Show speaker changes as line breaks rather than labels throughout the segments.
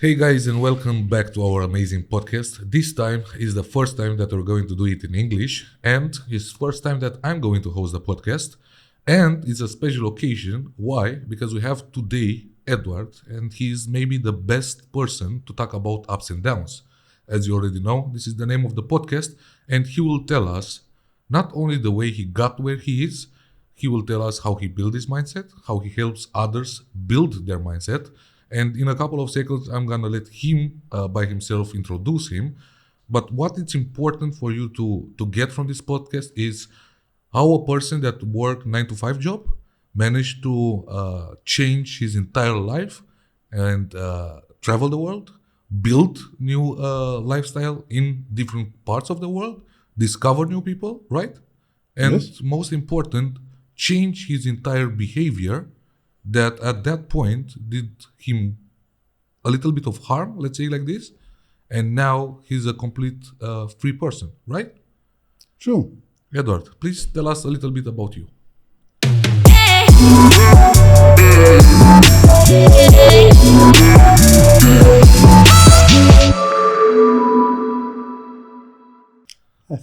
Hey guys, and welcome back to our amazing podcast. This time is the first time that we're going to do it in English, and it's first time that I'm going to host the podcast. And it's a special occasion. Why? Because we have today Edward, and he's maybe the best person to talk about ups and downs. As you already know, this is the name of the podcast, and he will tell us not only the way he got where he is, he will tell us how he built his mindset, how he helps others build their mindset. And in a couple of seconds, I'm gonna let him by himself introduce him. But what it's important for you to get from this podcast is how a person that worked 9 to 5 job managed to change his entire life and travel the world, build new lifestyle in different parts of the world, discover new people, right? And
Yes.
most important, change his entire behavior that at that point did him a little bit of harm, let's say like this, and now he's a complete free person, right?
True.
Edward, please tell us a little bit about you.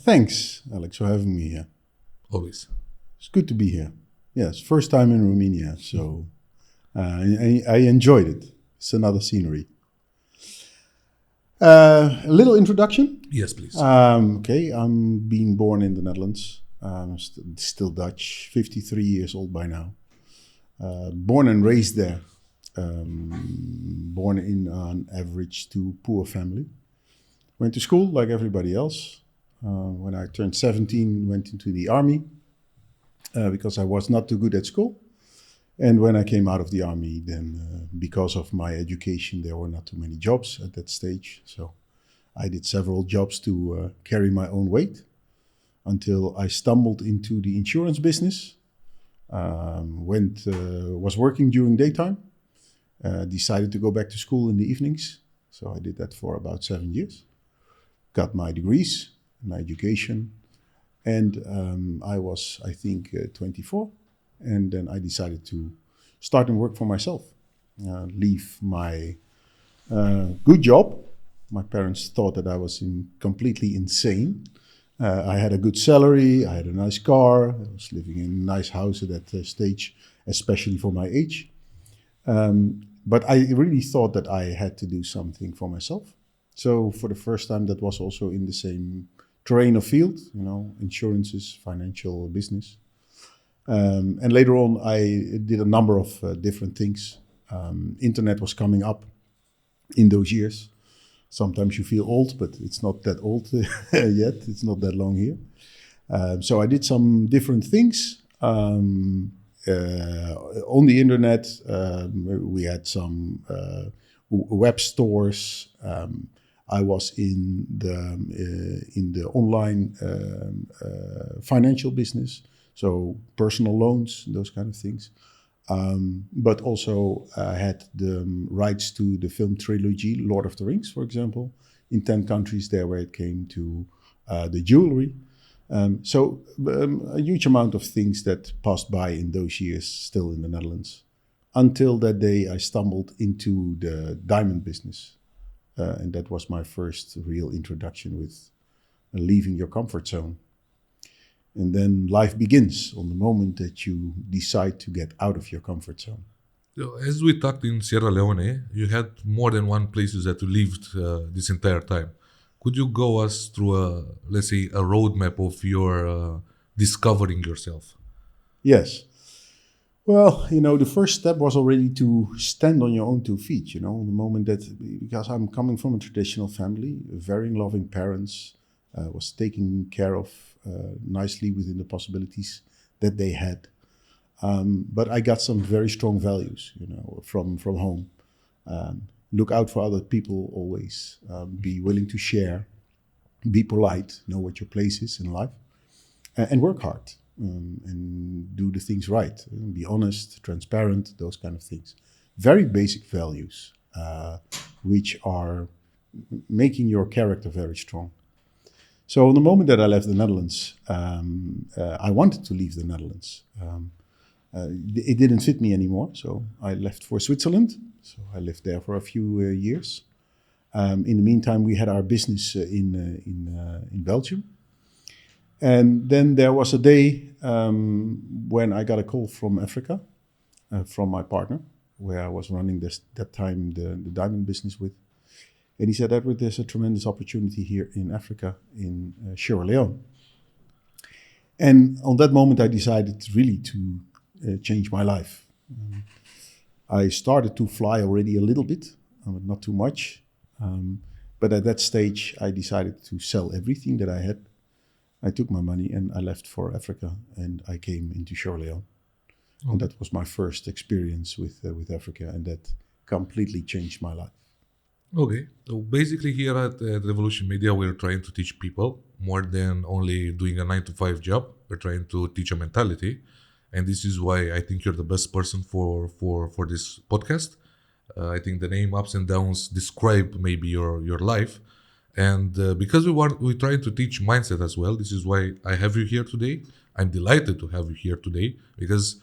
Thanks, Alex, for having me here.
Always.
It's good to be here. Yes, first time in Romania, so I enjoyed it. It's another scenery. A little introduction.
Yes, please.
Okay, I'm being born in the Netherlands. I'm still Dutch, 53 years old by now. Born and raised there. Born in an average to poor family. Went to school like everybody else. When I turned 17, went into the army because I was not too good at school. And when I came out of the army, then because of my education, there were not too many jobs at that stage. So I did several jobs to carry my own weight until I stumbled into the insurance business. Was working during daytime. Decided to go back to school in the evenings. So I did that for about 7 years. Got my degrees, my education. And I was, I think, 24. And then I decided to start and work for myself. Leave my good job. My parents thought that I was completely insane. I had a good salary. I had a nice car. I was living in a nice house at that stage, especially for my age. But I really thought that I had to do something for myself. So for the first time, that was also in the same terrain of field, insurances, financial business. And later on, I did a number of different things. Internet was coming up in those years. Sometimes you feel old, but it's not that old yet. It's not that long here. So I did some different things. On the internet, we had some web stores. I was in the online financial business, so personal loans, those kind of things. But also I had the rights to the film trilogy, Lord of the Rings, for example, in 10 countries there where it came to the jewelry. A huge amount of things that passed by in those years still in the Netherlands. Until that day I stumbled into the diamond business. And that was my first real introduction with leaving your comfort zone. And then life begins on the moment that you decide to get out of your comfort zone.
So, as we talked in Sierra Leone, you had more than one places that you lived this entire time. Could you go us through let's say, a roadmap of your discovering yourself?
Yes. Well, the first step was already to stand on your own 2 feet, the moment that, because I'm coming from a traditional family, very loving parents, was taken care of nicely within the possibilities that they had. But I got some very strong values, from home. Look out for other people always. Be willing to share. Be polite. Know what your place is in life. And work hard. And do the things right. Be honest, transparent, those kind of things. Very basic values, which are making your character very strong. So the moment that I left the Netherlands, I wanted to leave the Netherlands. It didn't fit me anymore, so I left for Switzerland. So I lived there for a few years. In the meantime, we had our business in Belgium. And then there was a day when I got a call from Africa, from my partner, where I was running that time the diamond business with. And he said, Edward, there's a tremendous opportunity here in Africa, in Sierra Leone. And on that moment, I decided really to change my life. I started to fly already a little bit, but not too much. But at that stage, I decided to sell everything that I had. I took my money and I left for Africa, and I came into Sierra Leone. Oh. And that was my first experience with Africa, and that completely changed my life.
Okay, so basically here at Revolution Media, we're trying to teach people more than only doing a 9-to-5 job. We're trying to teach a mentality, and this is why I think you're the best person for this podcast. I think the name Ups and Downs describe maybe your life, and because we're trying to teach mindset as well. This is why I have you here today. I'm delighted to have you here today because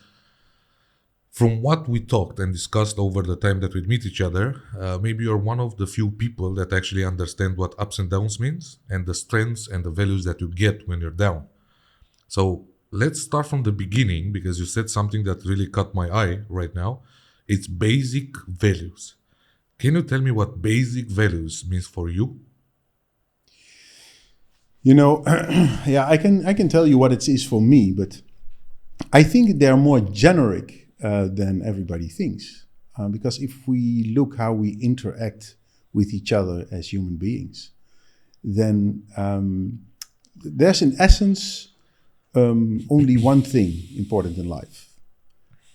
from what we talked and discussed over the time that we meet each other, maybe you're one of the few people that actually understand what ups and downs means and the strengths and the values that you get when you're down. So let's start from the beginning, because you said something that really caught my eye right now. It's basic values. Can you tell me what basic values means for you?
You know, yeah, I can tell you what it is for me, but I think they're more generic than everybody thinks. Because if we look how we interact with each other as human beings, then there's in essence only one thing important in life.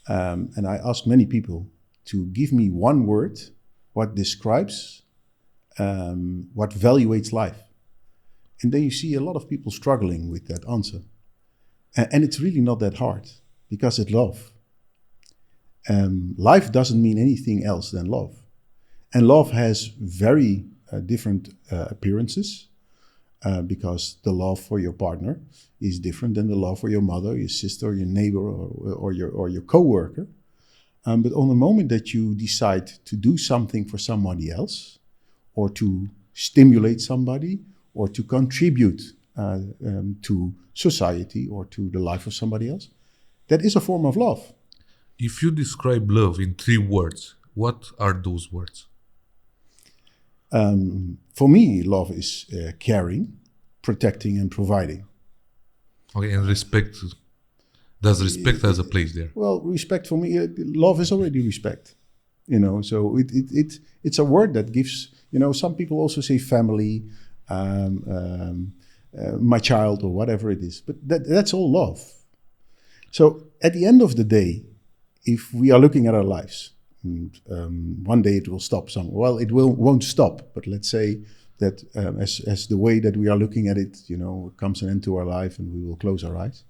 And I ask many people to give me one word what describes, what evaluates life. And then you see a lot of people struggling with that answer. And it's really not that hard, because it's love. Life doesn't mean anything else than love. And love has very different appearances, because the love for your partner is different than the love for your mother, your sister, your neighbor, or your co-worker. But on the moment that you decide to do something for somebody else, or to stimulate somebody, or to contribute to society or to the life of somebody else, that is a form of love.
If you describe love in 3 words, what are those words?
For me, love is caring, protecting, and providing.
Okay, and respect. Does respect has a place there?
Well, respect for me, love is already respect. You know, so it's a word that gives. You know, some people also say family, my child, or whatever it is, but that's all love. So at the end of the day, if we are looking at our lives, and, one day it will stop somewhere. Well, it won't stop, but let's say that as the way that we are looking at it, you know, comes an end to our life and we will close our eyes.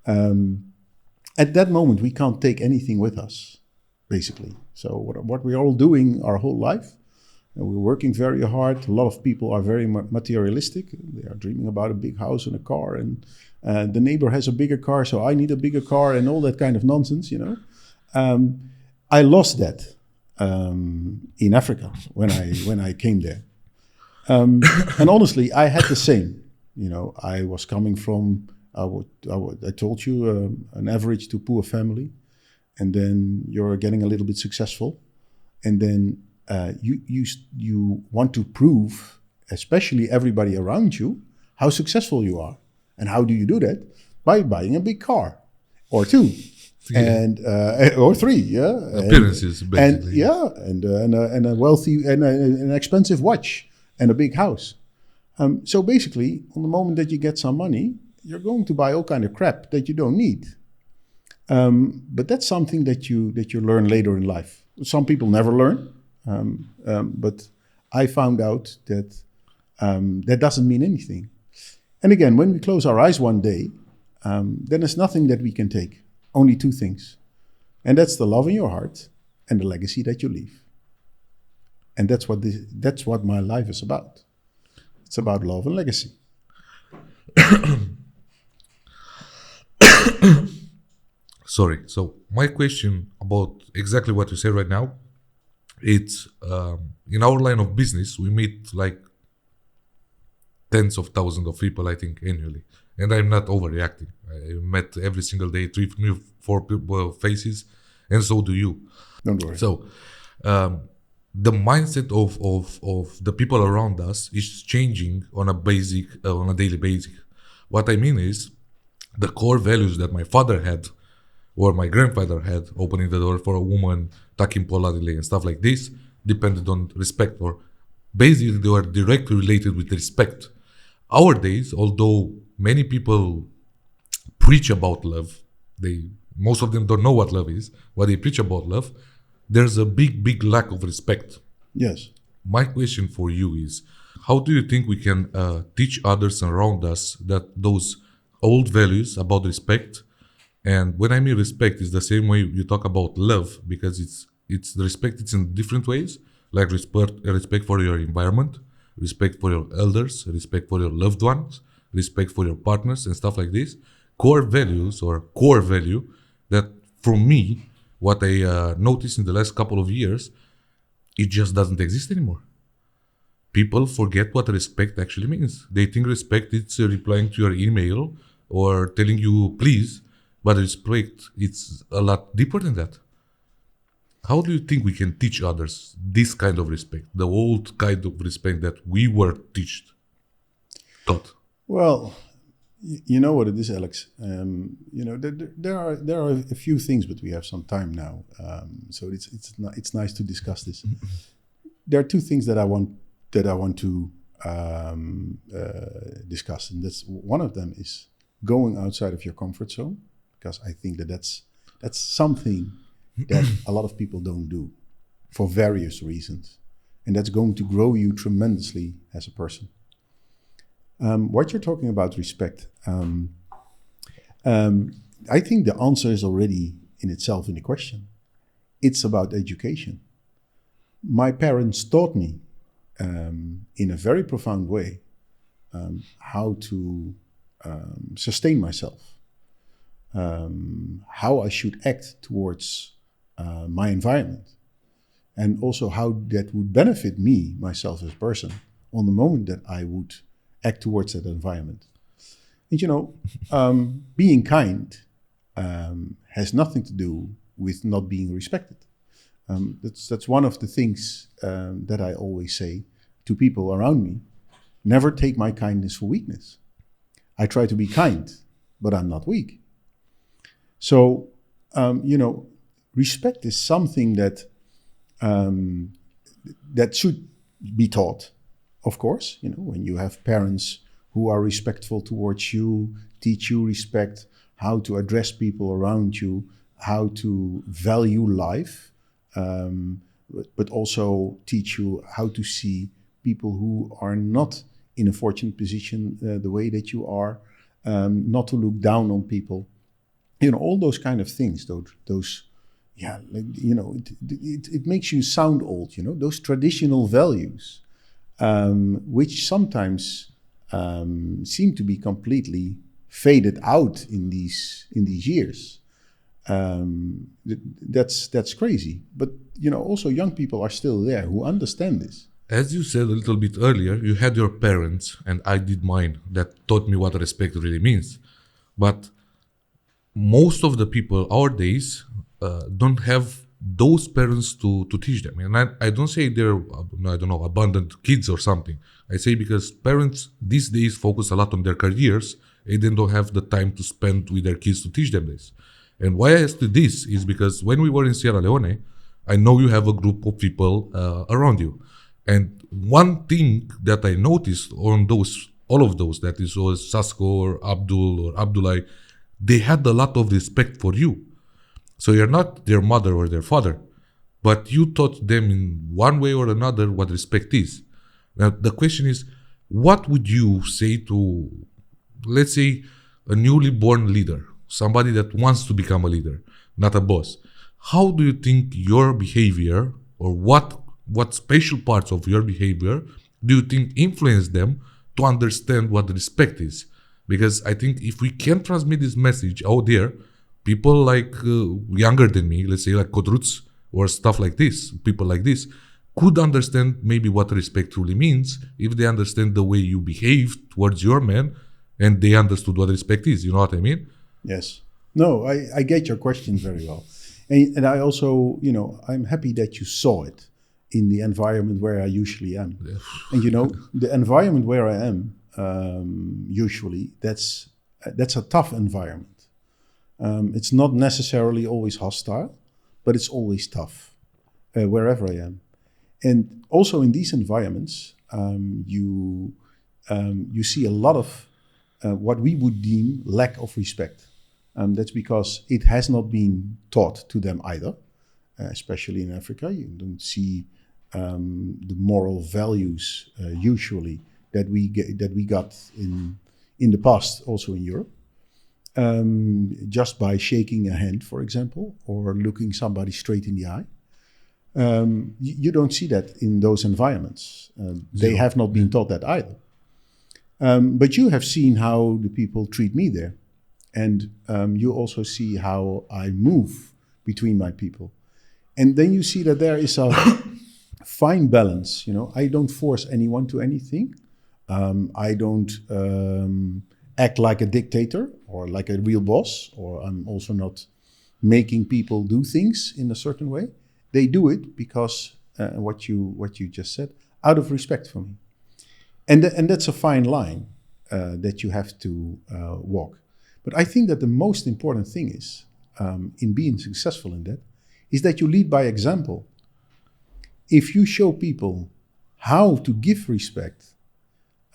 At that moment, we can't take anything with us, basically. So what we're all doing our whole life, and we're working very hard. A lot of people are very materialistic. They are dreaming about a big house and a car, and the neighbor has a bigger car, so I need a bigger car, and all that kind of nonsense, you know. I lost that in Africa when I came there. And honestly, I had the same. You know, I was coming from, I told you, an average to poor family, and then you're getting a little bit successful, and then you want to prove, especially everybody around you, how successful you are. And how do you do that? By buying a big car, or 2, and or 3, yeah.
Appearances, basically.
And a wealthy and an expensive watch and a big house. So basically, on the moment that you get some money, you're going to buy all kind of crap that you don't need. But that's something that you learn later in life. Some people never learn, but I found out that that doesn't mean anything. And again, when we close our eyes one day, then there's nothing that we can take. Only 2 things. And that's the love in your heart and the legacy that you leave. And that's what my life is about. It's about love and legacy.
Sorry. So my question about exactly what you say right now, it's in our line of business, we meet like tens of thousands of people, I think, annually. And I'm not overreacting. I met every single day 3, 4 people, faces, and so do you.
Don't worry.
So the mindset of the people around us is changing on a daily basis. What I mean is the core values that my father had or my grandfather had, opening the door for a woman, talking politely and stuff like this, depended on respect, or basically they were directly related with respect. Our days, although many people preach about love, most of them don't know what love is, but they preach about love, there's a big lack of respect.
Yes.
My question for you is, how do you think we can teach others around us that those old values about respect, and when I mean respect, it's the same way you talk about love, because it's the respect, it's in different ways, like respect for your environment, respect for your elders, respect for your loved ones, respect for your partners and stuff like this. Core values or core value that, for me, what I noticed in the last couple of years, it just doesn't exist anymore. People forget what respect actually means. They think respect is replying to your email or telling you please, but respect, it's a lot deeper than that. How do you think we can teach others this kind of respect, the old kind of respect that we were taught?
Well, you know what it is, Alex. There are a few things, but we have some time now, so it's nice to discuss this. There are two things that I want to discuss, and that's one of them is going outside of your comfort zone, because I think that's something that a lot of people don't do for various reasons, and that's going to grow you tremendously as a person. What you're talking about respect, I think the answer is already in itself in the question. It's about education. My parents taught me in a very profound way how to sustain myself, how I should act towards my environment, and also how that would benefit me, myself as a person, on the moment that I would act towards that environment. And being kind has nothing to do with not being respected. That's one of the things that I always say to people around me. Never take my kindness for weakness. I try to be kind, but I'm not weak. So, respect is something that should be taught. Of course, when you have parents who are respectful towards you, teach you respect, how to address people around you, how to value life, but also teach you how to see people who are not in a fortunate position the way that you are, not to look down on people. All those kind of things, it makes you sound old, those traditional values, which sometimes seem to be completely faded out in these years. That's crazy. But also young people are still there who understand this.
As you said a little bit earlier, you had your parents, and I did mine, that taught me what respect really means. But most of the people our days don't have those parents to teach them. And I don't say they're, abandoned kids or something. I say because parents these days focus a lot on their careers, and they don't have the time to spend with their kids to teach them this. And why I asked you this is because when we were in Sierra Leone, I know you have a group of people around you. And one thing that I noticed on all of those, that is was Sasko or Abdul or Abdullah, they had a lot of respect for you. So you're not their mother or their father, but you taught them in one way or another what respect is. Now the question is, what would you say to, let's say, a newly born leader, somebody that wants to become a leader, not a boss? How do you think your behavior, or what special parts of your behavior do you think influence them to understand what respect is? Because I think if we can transmit this message out there, people like younger than me, let's say like Kodruts or stuff like this, people like this, could understand maybe what respect truly means if they understand the way you behave towards your man and they understood what respect is. You know what I mean?
Yes. No, I get your question very well. And I also, I'm happy that you saw it in the environment where I usually am.
Yeah.
And, the environment where I am, usually, that's a tough environment. It's not necessarily always hostile, but it's always tough, wherever I am. And also in these environments, you see a lot of what we would deem lack of respect. That's because it has not been taught to them either, especially in Africa. You don't see the moral values usually that we got in the past, also in Europe. Just by shaking a hand, for example, or looking somebody straight in the eye. You don't see that in those environments. They have not been taught that either. But you have seen how the people treat me there. And you also see how I move between my people. And then you see that there is a fine balance. I don't force anyone to anything. I don't act like a dictator or like a real boss, or I'm also not making people do things in a certain way. They do it because what you just said, out of respect for me, and that's a fine line that you have to walk. But I think that the most important thing is in being successful in that is that you lead by example. If you show people how to give respect,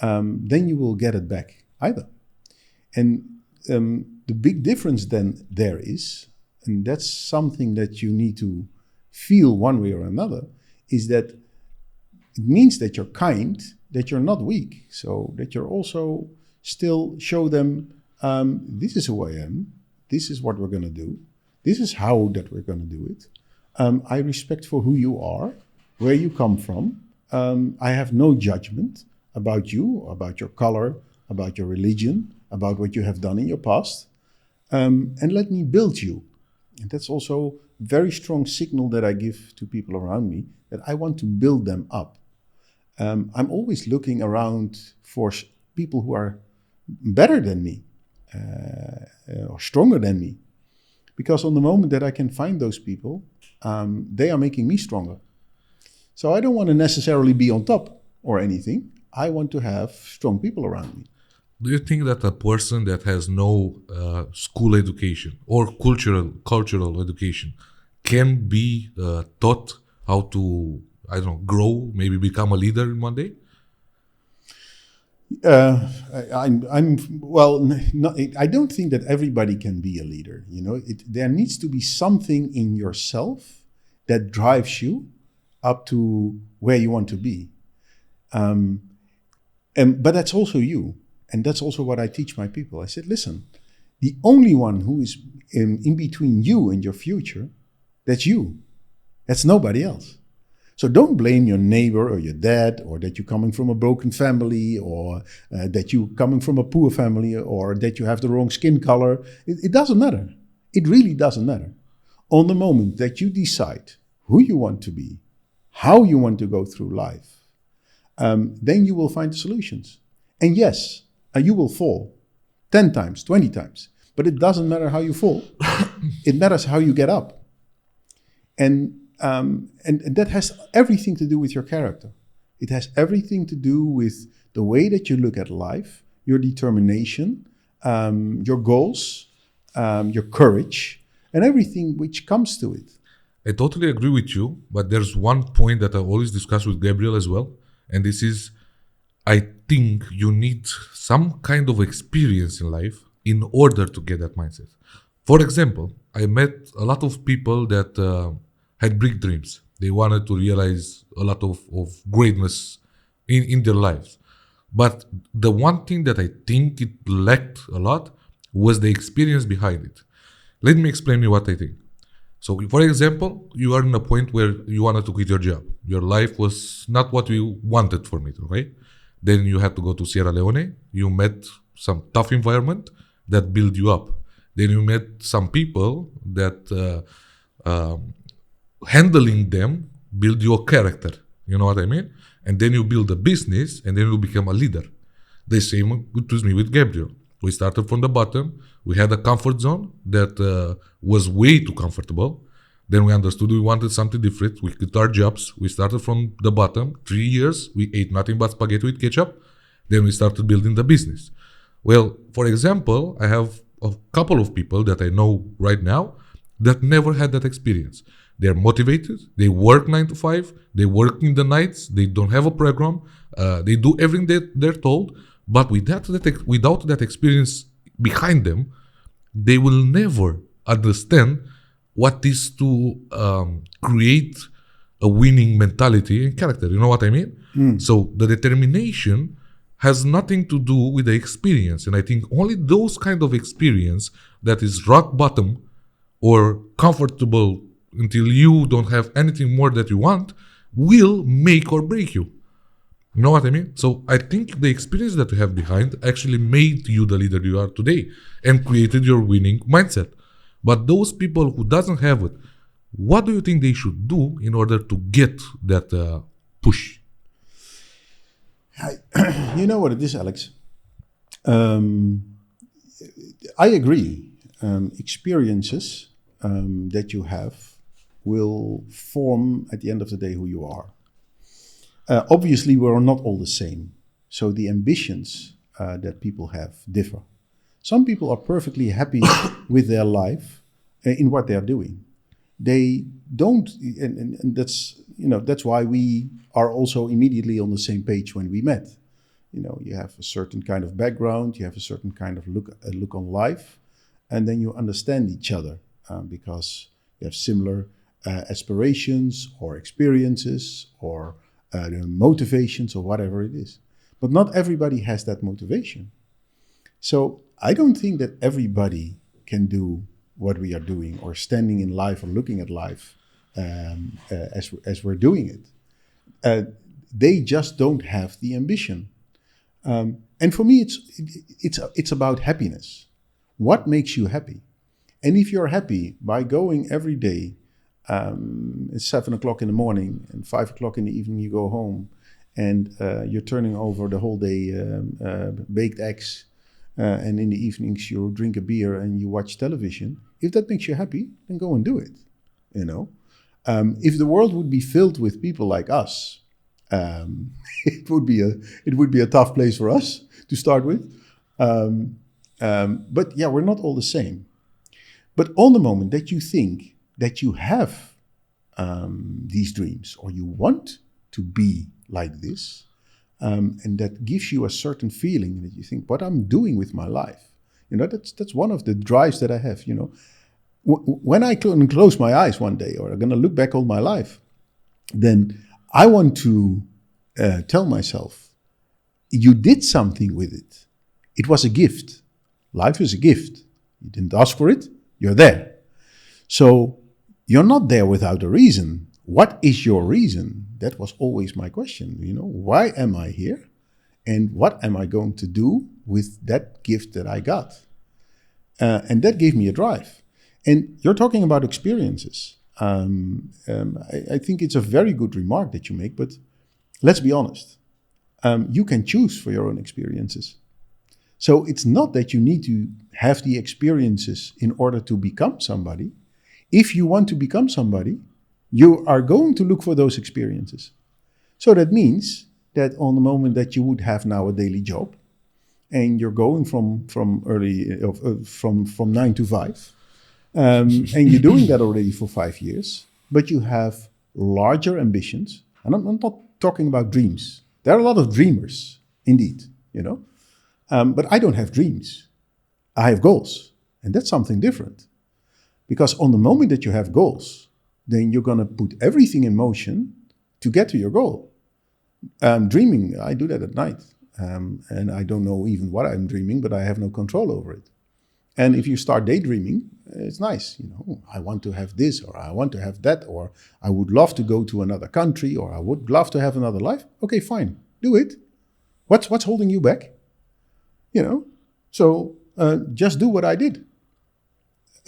then you will get it back either. And the big difference then there is, and that's something that you need to feel one way or another, is that it means that you're kind, that you're not weak. So that you're also still show them, this is who I am, this is what we're going to do, this is how that we're going to do it. I respect for who you are, where you come from. I have no judgment about you, about your color, about your religion, about what you have done in your past. And let me build you. And that's also a very strong signal that I give to people around me, that I want to build them up. I'm always looking around for people who are better than me, or stronger than me. Because on the moment that I can find those people, they are making me stronger. So I don't want to necessarily be on top or anything. I want to have strong people around me.
Do you think that a person that has no school education or cultural education can be taught how to, grow, maybe become a leader in one day?
I don't think that everybody can be a leader. There needs to be something in yourself that drives you up to where you want to be. But that's also you. And that's also what I teach my people. I said, listen, the only one who is in between you and your future, that's you. That's nobody else. So don't blame your neighbor or your dad, or that you're coming from a broken family, or that you're coming from a poor family, or that you have the wrong skin color. It doesn't matter. It really doesn't matter. On the moment that you decide who you want to be, how you want to go through life, then you will find the solutions. And yes, you will fall 10 times, 20 times, but it doesn't matter how you fall. It matters how you get up. And that has everything to do with your character. It has everything to do with the way that you look at life, your determination, your goals, your courage, and everything which comes to it.
I totally agree with you, but there's one point that I always discuss with Gabriel as well, and this is, I think you need some kind of experience in life in order to get that mindset. For example, I met a lot of people that had big dreams. They wanted to realize a lot of greatness in their lives. But the one thing that I think it lacked a lot was the experience behind it. Let me explain you what I think. So, for example, you are in a point where you wanted to quit your job. Your life was not what you wanted from it, okay? Then you had to go to Sierra Leone. You met some tough environment that built you up. Then you met some people that handling them build your character. You know what I mean? And then you build a business, and then you become a leader. The same with me with Gabriel. We started from the bottom. We had a comfort zone that was way too comfortable. Then we understood we wanted something different. We quit our jobs. We started from the bottom. 3 years, we ate nothing but spaghetti with ketchup. Then we started building the business. Well, for example, I have a couple of people that I know right now that never had that experience. They're motivated. They work 9 to 5. They work in the nights. They don't have a program. They do everything that they're told. But without that experience behind them, they will never understand what is to create a winning mentality and character. You know what I mean? So the determination has nothing to do with the experience. And I think only those kind of experience that is rock bottom or comfortable until you don't have anything more that you want will make or break you. You know what I mean? So I think the experience that you have behind actually made you the leader you are today and created your winning mindset. But those people who doesn't have it, what do you think they should do in order to get that push?
You know what it is, Alex? I agree. Experiences that you have will form at the end of the day who you are. Obviously, we're not all the same. So the ambitions that people have differ. Some people are perfectly happy with their life in what they're doing. They don't, and that's why we are also immediately on the same page when we met. You have a certain kind of background, you have a certain kind of look on life, and then you understand each other because you have similar aspirations or experiences or motivations or whatever it is. But not everybody has that motivation. So I don't think that everybody can do what we are doing or standing in life or looking at life as we're doing it. They just don't have the ambition. And for me, it's about happiness. What makes you happy? And if you're happy by going every day, it's 7 o'clock in the morning and 5 o'clock in the evening you go home and you're turning over the whole day baked eggs, and in the evenings you drink a beer and you watch television. If that makes you happy, then go and do it. If the world would be filled with people like us, it would be a tough place for us to start with. But yeah, we're not all the same. But on the moment that you think that you have these dreams or you want to be like this, and that gives you a certain feeling that you think, what I'm doing with my life, that's one of the drives that I have. When I close my eyes one day, or I'm going to look back on my life, then I want to tell myself, you did something with it. It was a gift. Life is a gift. You didn't ask for it. You're there. So you're not there without a reason. What is your reason? That was always my question. Why am I here? And what am I going to do with that gift that I got? And that gave me a drive. And you're talking about experiences. I think it's a very good remark that you make, but let's be honest. You can choose for your own experiences. So it's not that you need to have the experiences in order to become somebody. If you want to become somebody, you are going to look for those experiences. So that means that on the moment that you would have now a daily job, and you're going from 9 to 5, and you're doing that already for 5 years, but you have larger ambitions. And I'm not talking about dreams. There are a lot of dreamers, indeed, but I don't have dreams. I have goals, and that's something different. Because on the moment that you have goals, then you're going to put everything in motion to get to your goal. Dreaming, I do that at night. And I don't know even what I'm dreaming, but I have no control over it. And if you start daydreaming, it's nice. I want to have this, or I want to have that, or I would love to go to another country, or I would love to have another life. Okay, fine, do it. What's holding you back? So just do what I did.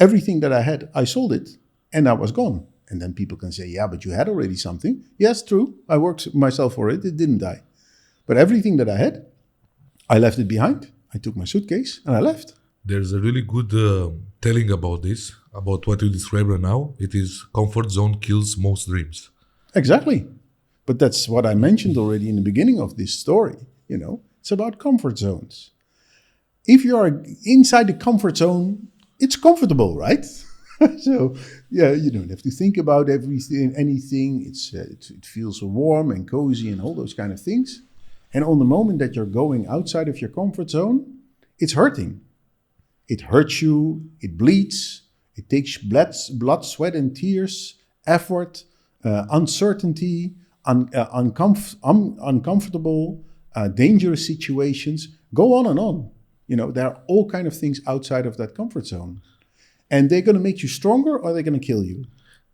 everything that I had, I sold it and I was gone. And then people can say, yeah, but you had already something. Yes, true. I worked myself for it. It didn't die. But everything that I had, I left it behind. I took my suitcase and I left.
There's a really good telling about this, about what you described right now. It is comfort zone kills most dreams.
Exactly. But that's what I mentioned already in the beginning of this story. It's about comfort zones. If you are inside the comfort zone, it's comfortable, right? So, yeah, you don't have to think about anything. It feels warm and cozy and all those kind of things. And on the moment that you're going outside of your comfort zone, it's hurting. It hurts you, it bleeds, it takes blood, sweat and tears, effort, uncertainty, uncomfortable, dangerous situations. Go on and on. There are all kind of things outside of that comfort zone. And they're going to make you stronger or they're going to kill you.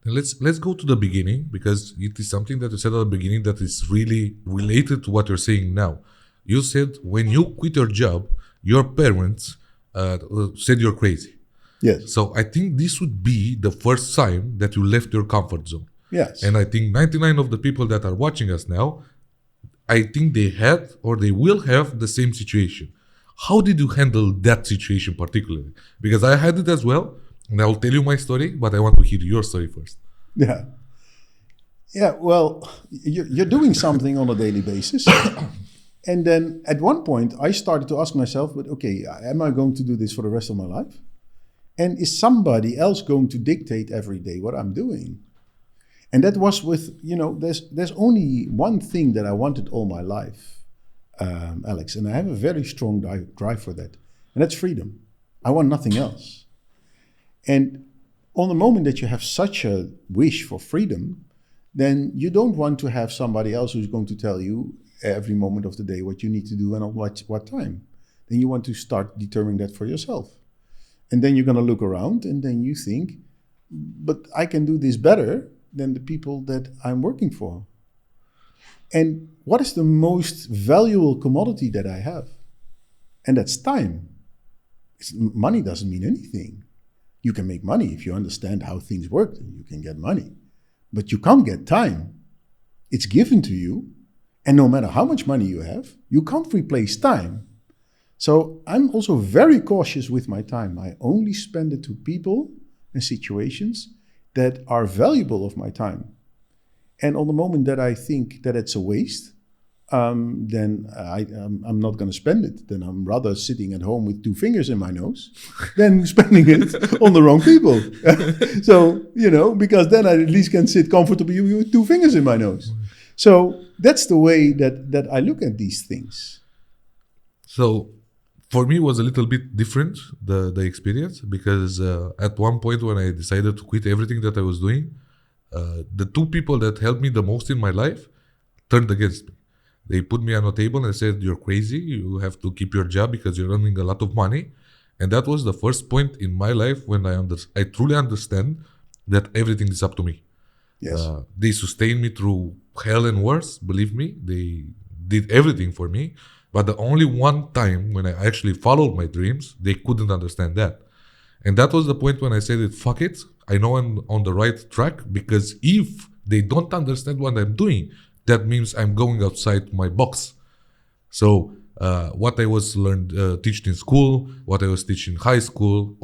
Let's go to the beginning, because it is something that you said at the beginning that is really related to what you're saying now. You said when you quit your job, your parents said you're crazy.
Yes.
So I think this would be the first sign that you left your comfort zone.
Yes.
And I think 99 of the people that are watching us now, I think they had or they will have the same situation. How did you handle that situation particularly? Because I had it as well, and I'll tell you my story, but I want to hear your story first.
Yeah. Yeah, well, you're doing something on a daily basis. And then at one point, I started to ask myself, but okay, am I going to do this for the rest of my life? And is somebody else going to dictate every day what I'm doing? And that was with, there's only one thing that I wanted all my life, Alex, and I have a very strong drive for that. And that's freedom. I want nothing else. And on the moment that you have such a wish for freedom, then you don't want to have somebody else who's going to tell you every moment of the day what you need to do and on what time. Then you want to start determining that for yourself. And then you're going to look around and then you think, but I can do this better than the people that I'm working for. And what is the most valuable commodity that I have? And that's time. Money doesn't mean anything. You can make money if you understand how things work, then you can get money. But you can't get time. It's given to you. And no matter how much money you have, you can't replace time. So I'm also very cautious with my time. I only spend it to people and situations that are valuable of my time. And on the moment that I think that it's a waste, then I'm not going to spend it. Then I'm rather sitting at home with 2 fingers in my nose than spending it on the wrong people. So, because then I at least can sit comfortably with 2 fingers in my nose. So that's the way that I look at these things.
So for me, it was a little bit different, the experience, because at one point when I decided to quit everything that I was doing, the 2 people that helped me the most in my life turned against me. They put me on a table and said, you're crazy, you have to keep your job because you're earning a lot of money. And that was the first point in my life when I truly understand that everything is up to me.
Yes.
They sustained me through hell and worse, believe me. They did everything for me. But the only one time when I actually followed my dreams, they couldn't understand that. And that was the point when I said, fuck it, I know I'm on the right track, because if they don't understand what I'm doing, that means I'm going outside my box. So what I was teaching in school, what I was teaching in high school,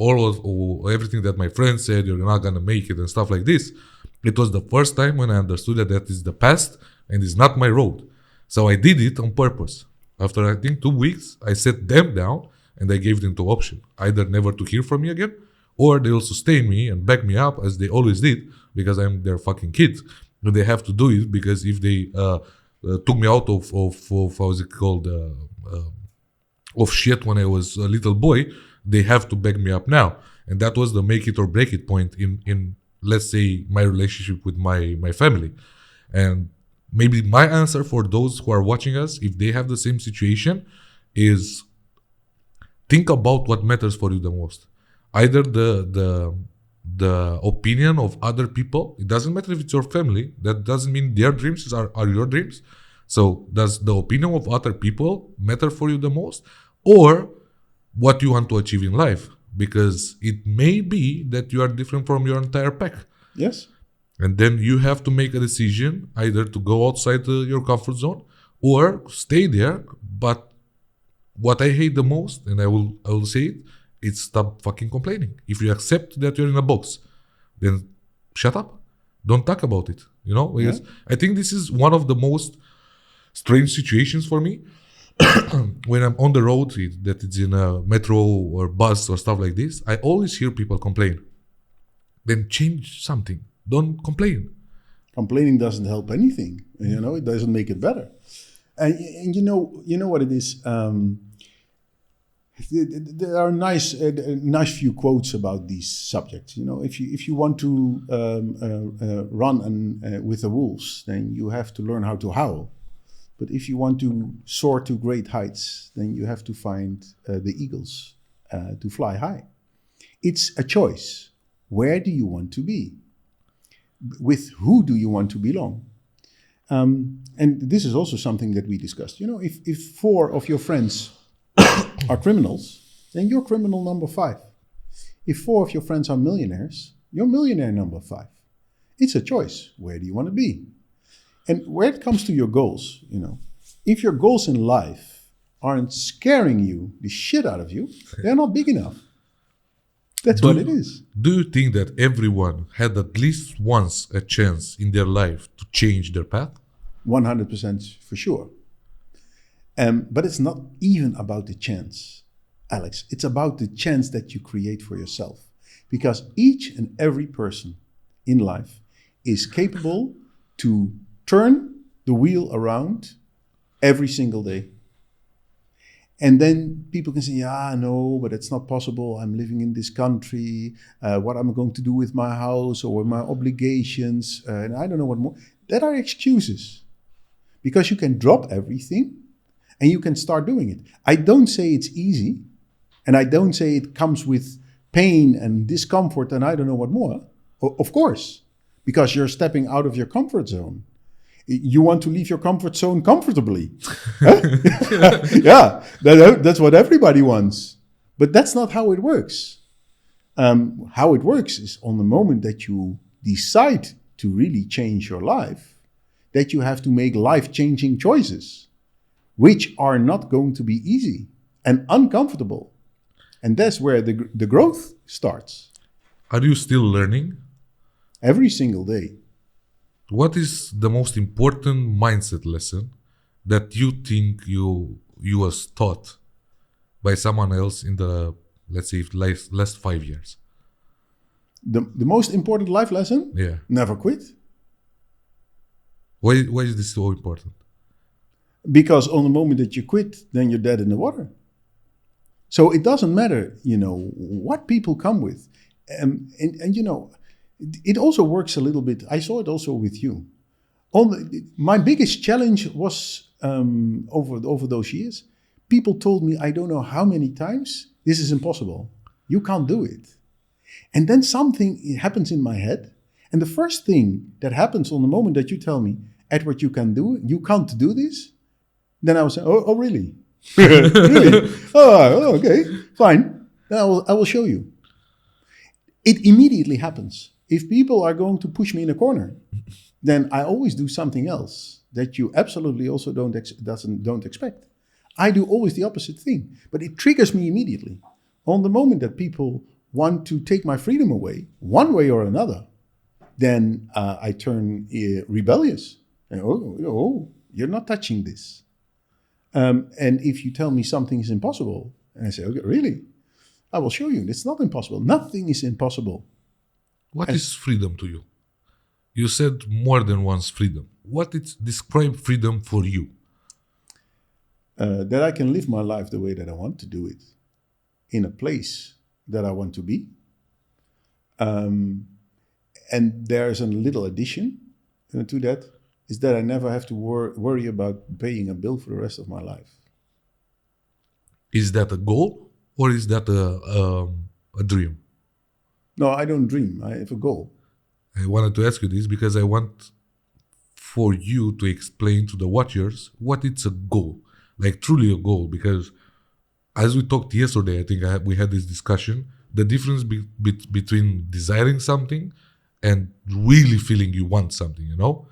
everything that my friends said, you're not going to make it and stuff like this, it was the first time when I understood that is the past and it's not my road. So I did it on purpose. After I think 2 weeks, I sat them down and I gave them 2 options. Either never to hear from me again, or they will sustain me and back me up as they always did, because I'm their fucking kid. And they have to do it, because if they took me out of how's it called, of shit when I was a little boy, they have to back me up now. And that was the make it or break it point in let's say, my relationship with my family. And maybe my answer for those who are watching us, if they have the same situation, is think about what matters for you the most. Either the opinion of other people, it doesn't matter if it's your family, that doesn't mean their dreams are your dreams. So does the opinion of other people matter for you the most, or what you want to achieve in life? because it may be that you are different from your entire pack.
Yes.
And then you have to make a decision either to go outside your comfort zone or stay there. But what I hate the most, and I will say it, it's stop fucking complaining. If you accept that you're in a box, then shut up. Don't talk about it. Because I think this is one of the most strange situations for me when I'm on the road, that it's in a metro or bus or stuff like this. I always hear people complain. Then change something. Don't complain.
Complaining doesn't help anything. It doesn't make it better. And you know what it is. There are nice few quotes about these subjects. If you want to run with the wolves, then you have to learn how to howl. But if you want to soar to great heights, then you have to find the eagles to fly high. It's a choice. Where do you want to be? With who do you want to belong? And this is also something that we discussed. If 4 of your friends are criminals, then you're criminal number 5. If 4 of your friends are millionaires, you're millionaire number 5. It's a choice. Where do you want to be? And where it comes to your goals, if your goals in life aren't scaring you, the shit out of you, they're not big enough. That's what it is.
Do you think that everyone had at least once a chance in their life to change their path?
100% for sure. But it's not even about the chance, Alex. It's about the chance that you create for yourself. Because each and every person in life is capable to turn the wheel around every single day. And then people can say, no, but it's not possible. I'm living in this country. What am I going to do with my house or my obligations? And I don't know what more. That are excuses. Because you can drop everything and you can start doing it. I don't say it's easy. And I don't say it comes with pain and discomfort and I don't know what more. Of course, because you're stepping out of your comfort zone. You want to leave your comfort zone comfortably. Yeah, that's what everybody wants. But that's not how it works. How it works is on the moment that you decide to really change your life, that you have to make life-changing choices, which are not going to be easy and uncomfortable. And that's where the growth starts.
Are you still learning?
Every single day.
What is the most important mindset lesson that you think you was taught by someone else in the, let's say, last 5 years?
The most important life lesson?
Yeah.
Never quit.
Why is this so important?
Because on the moment that you quit, then you're dead in the water. So it doesn't matter, what people come with. And it also works a little bit. I saw it also with you. My biggest challenge was over those years. People told me, I don't know how many times, this is impossible. You can't do it. And then something happens in my head. And the first thing that happens on the moment that you tell me, Edward, you can't do this. Then I will say, oh really? Really? Oh, okay, fine. Then I will show you. It immediately happens. If people are going to push me in a corner, then I always do something else that you absolutely also don't expect. I do always the opposite thing, but it triggers me immediately. On the moment that people want to take my freedom away, one way or another, then I turn rebellious. And, you're not touching this. And if you tell me something is impossible, and I say, okay, really? I will show you. It's not impossible. Nothing is impossible.
What is freedom to you? You said more than once freedom. Describe freedom for you?
That I can live my life the way that I want to do it, in a place that I want to be. And there's a little addition to that, is that I never have to worry about paying a bill for the rest of my life.
Is that a goal or is that a dream?
No, I don't dream. I have a goal.
I wanted to ask you this because I want for you to explain to the watchers what it's a goal, like truly a goal. Because as we talked yesterday, I think we had this discussion. the difference between desiring something and really feeling you want something, you know?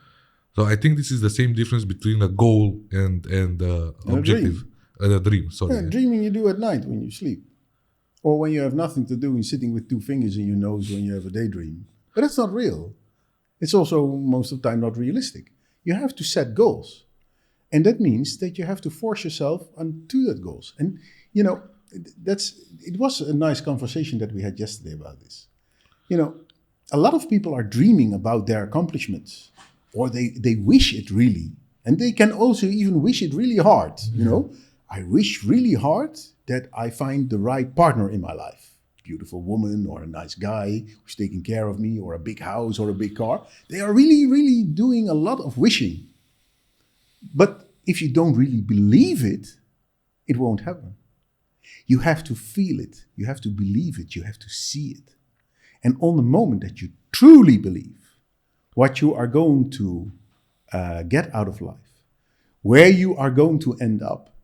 So I think this is the same difference between a goal and objective. A dream, sorry.
Yeah, dreaming you do at night when you sleep. Or when you have nothing to do and sitting with 2 fingers in your nose when you have a daydream. But that's not real. It's also most of the time not realistic. You have to set goals. And that means that you have to force yourself onto that goals. And, you know, it was a nice conversation that we had yesterday about this. You know, a lot of people are dreaming about their accomplishments, or they wish it really. And they can also even wish it really hard, you know. I wish really hard that I find the right partner in my life. Beautiful woman or a nice guy who's taking care of me, or a big house or a big car. They are really, really doing a lot of wishing. But if you don't really believe it, it won't happen. You have to feel it. You have to believe it. You have to see it. And on the moment that you truly believe what you are going to get out of life, where you are going to end up,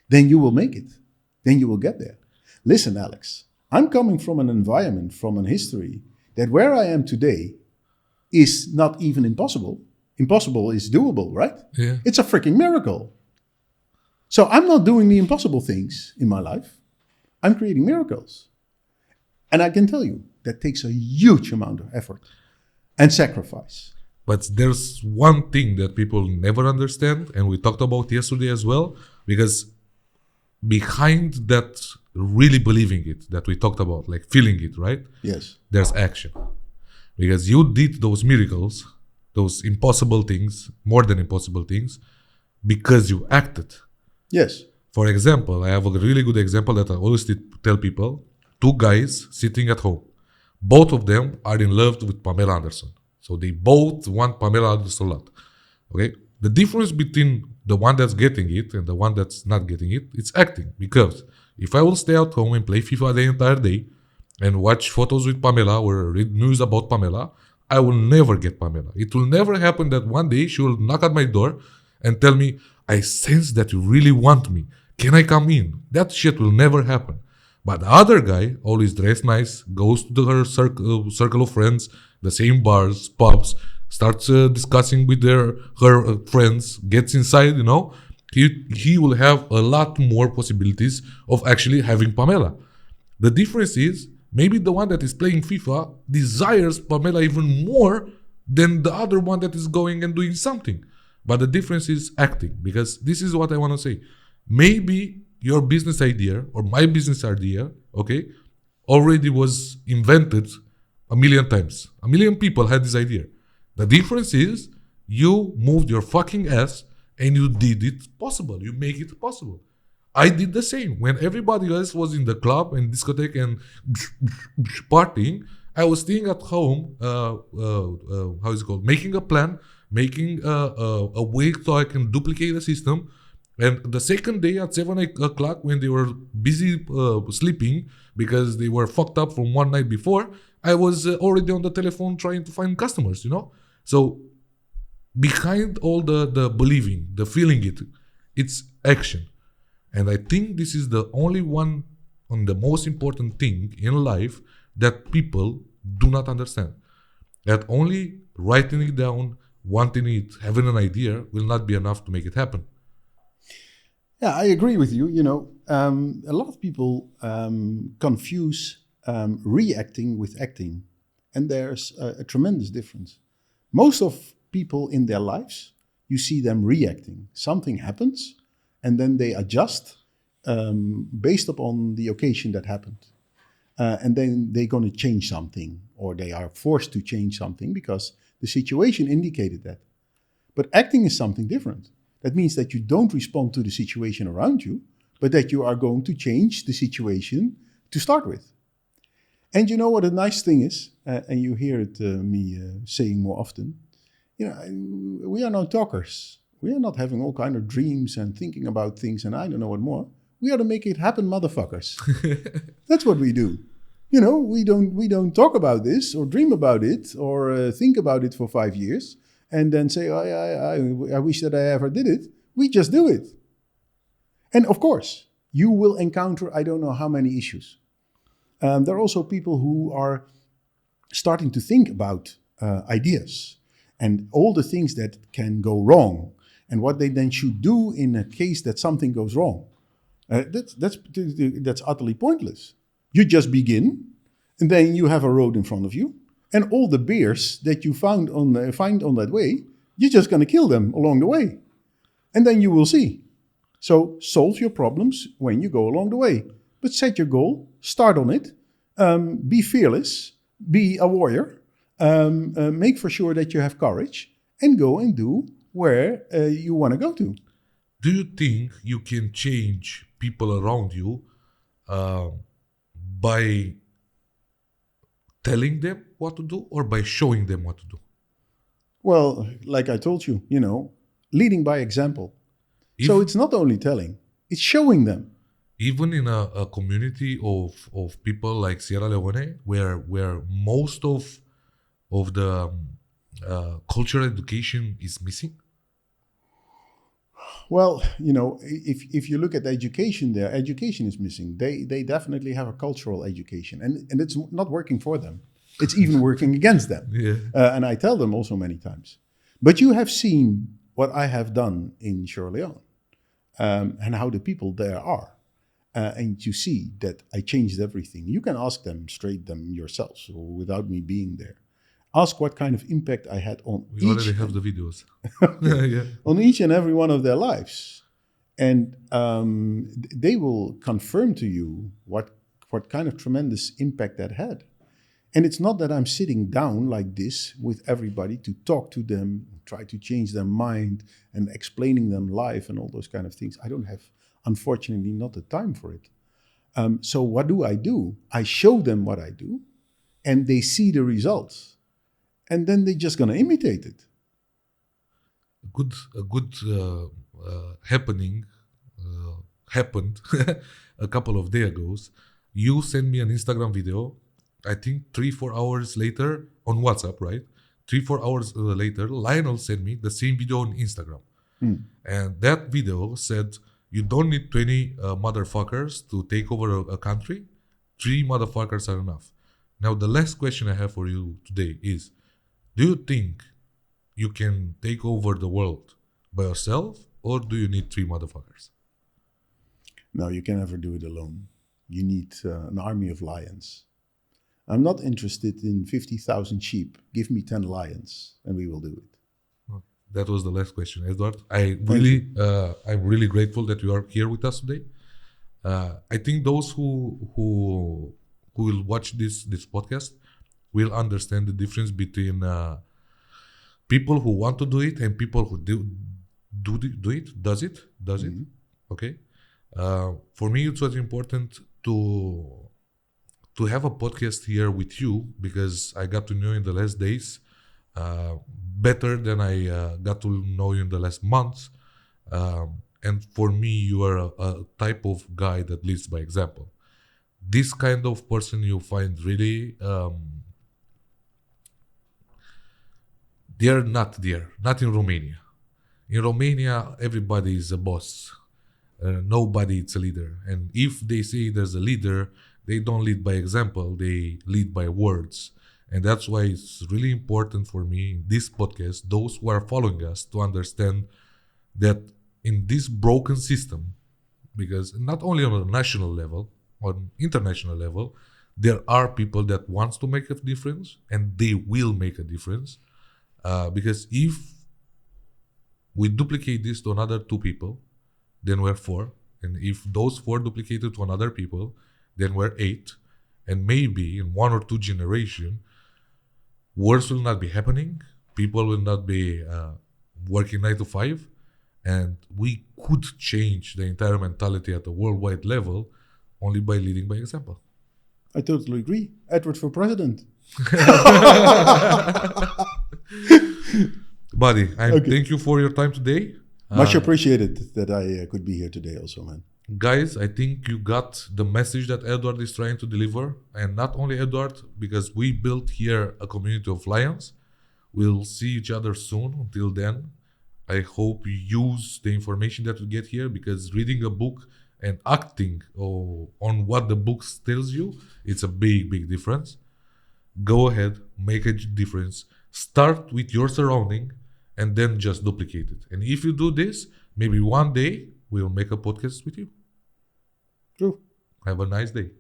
then you will make it. Then you will get there. Listen, Alex, I'm coming from an environment, from an history, that where I am today is not even impossible. Impossible is doable, right?
Yeah.
It's a freaking miracle. So I'm not doing the impossible things in my life. I'm creating miracles. And I can tell you, that takes a huge amount of effort and sacrifice.
But there's one thing that people never understand, and we talked about yesterday as well, because behind that really believing it, that we talked about, like feeling it, right?
Yes.
There's action. Because you did those miracles, those impossible things, more than impossible things, because you acted.
Yes.
For example, I have a really good example that I always tell people. 2 guys sitting at home. Both of them are in love with Pamela Anderson. So they both want Pamela Anderson a lot. Okay? The difference between the one that's getting it and the one that's not getting it, it's acting. Because if I will stay at home and play FIFA the entire day and watch photos with Pamela or read news about Pamela, I will never get Pamela. It will never happen that one day she will knock at my door and tell me, I sense that you really want me. Can I come in? That shit will never happen. But the other guy, always dressed nice, goes to her circle of friends, the same bars, pubs, starts discussing with her friends, gets inside, you know, he will have a lot more possibilities of actually having Pamela. The difference is, maybe the one that is playing FIFA desires Pamela even more than the other one that is going and doing something. But the difference is acting, because this is what I want to say. Maybe your business idea or my business idea, okay, already was invented a million times. A million people had this idea. The difference is you moved your fucking ass and you did it possible. You make it possible. I did the same. When everybody else was in the club and discotheque and partying, I was staying at home, how is it called? Making a plan, making a way so I can duplicate the system. And the second day at 7 o'clock, when they were busy sleeping because they were fucked up from one night before, I was already on the telephone trying to find customers, you know? So behind all the believing, the feeling it, it's action. And I think this is the only one on the most important thing in life that people do not understand. That only writing it down, wanting it, having an idea will not be enough to make it happen.
Yeah, I agree with you. You know, a lot of people confuse reacting with acting. And there's a tremendous difference. Most of people in their lives, you see them reacting. Something happens, and then they adjust based upon the occasion that happened. And then they're going to change something, or they are forced to change something because the situation indicated that. But acting is something different. That means that you don't respond to the situation around you, but that you are going to change the situation to start with. And you know what a nice thing is, and you hear it me saying more often, you know, we are no talkers. We are not having all kind of dreams and thinking about things and I don't know what more. We are to make it happen, motherfuckers. That's what we do. You know, we don't talk about this or dream about it or think about it for 5 years and then say, I wish that I ever did it. We just do it. And of course, you will encounter I don't know how many issues. There are also people who are starting to think about ideas and all the things that can go wrong and what they then should do in a case that something goes wrong. That's utterly pointless. You just begin, and then you have a road in front of you, and all the bears that you find on that way, you're just going to kill them along the way, and then you will see. So solve your problems when you go along the way, but set your goal, start on it, be fearless, be a warrior, make for sure that you have courage, and go and do where you want to go to.
Do you think you can change people around you by telling them what to do or by showing them what to do?
Well, like I told you, leading by example. So it's not only telling, it's showing them.
Even in a community of people like Sierra Leone, where most of the cultural education is missing?
Well, if you look at education there, education is missing. They definitely have a cultural education, and it's not working for them. It's even working against them.
Yeah.
And I tell them also many times. But you have seen what I have done in Sierra Leone and how the people there are. And you see that I changed everything. You can ask them yourselves without me being there. Ask what kind of impact I had on
We already have the videos. Yeah.
on each and every one of their lives. And they will confirm to you what kind of tremendous impact that had. And it's not that I'm sitting down like this with everybody to talk to them, try to change their mind and explaining them life and all those kind of things. I don't have, unfortunately, not the time for it. So what do? I show them what I do and they see the results. And then they're just going to imitate it.
A good happening happened a couple of days ago. You sent me an Instagram video, I think 3-4 hours later on WhatsApp, right? 3-4 hours later, Lionel sent me the same video on Instagram. And that video said, you don't need 20 motherfuckers to take over a country. 3 motherfuckers are enough. Now, the last question I have for you today is, do you think you can take over the world by yourself, or do you need 3 motherfuckers?
No, you can never do it alone. You need an army of lions. I'm not interested in 50,000 sheep. Give me 10 lions and we will do it.
That was the last question, Edward. I'm really grateful that you are here with us today. I think those who will watch this podcast will understand the difference between people who want to do it and people who does it. Okay. For me, it was important to have a podcast here with you because I got to know you in the last days better than I got to know you in the last months. And for me, you are a type of guy that leads by example. This kind of person you find really, they're not there, not in Romania. In Romania, everybody is a boss. Nobody is a leader. And if they say there's a leader, they don't lead by example, they lead by words. And that's why it's really important for me in this podcast, those who are following us, to understand that in this broken system, because not only on a national level, on international level, there are people that wants to make a difference and they will make a difference. Because if we duplicate this to another 2 people, then we're 4. And if those 4 duplicated to another people, then we're 8. And maybe in 1 or 2 generations, wars will not be happening. People will not be working 9 to 5. And we could change the entire mentality at a worldwide level only by leading by example.
I totally agree. Edward for president.
Buddy, thank you for your time today.
Much appreciated that I could be here today also, man.
Guys, I think you got the message that Edward is trying to deliver. And not only Edward, because we built here a community of lions. We'll see each other soon. Until then, I hope you use the information that we get here, because reading a book and acting on what the book tells you, it's a big difference. Go ahead, make a difference. Start with your surrounding and then just duplicate it. And if you do this, maybe one day we'll make a podcast with you.
True.
Have a nice day.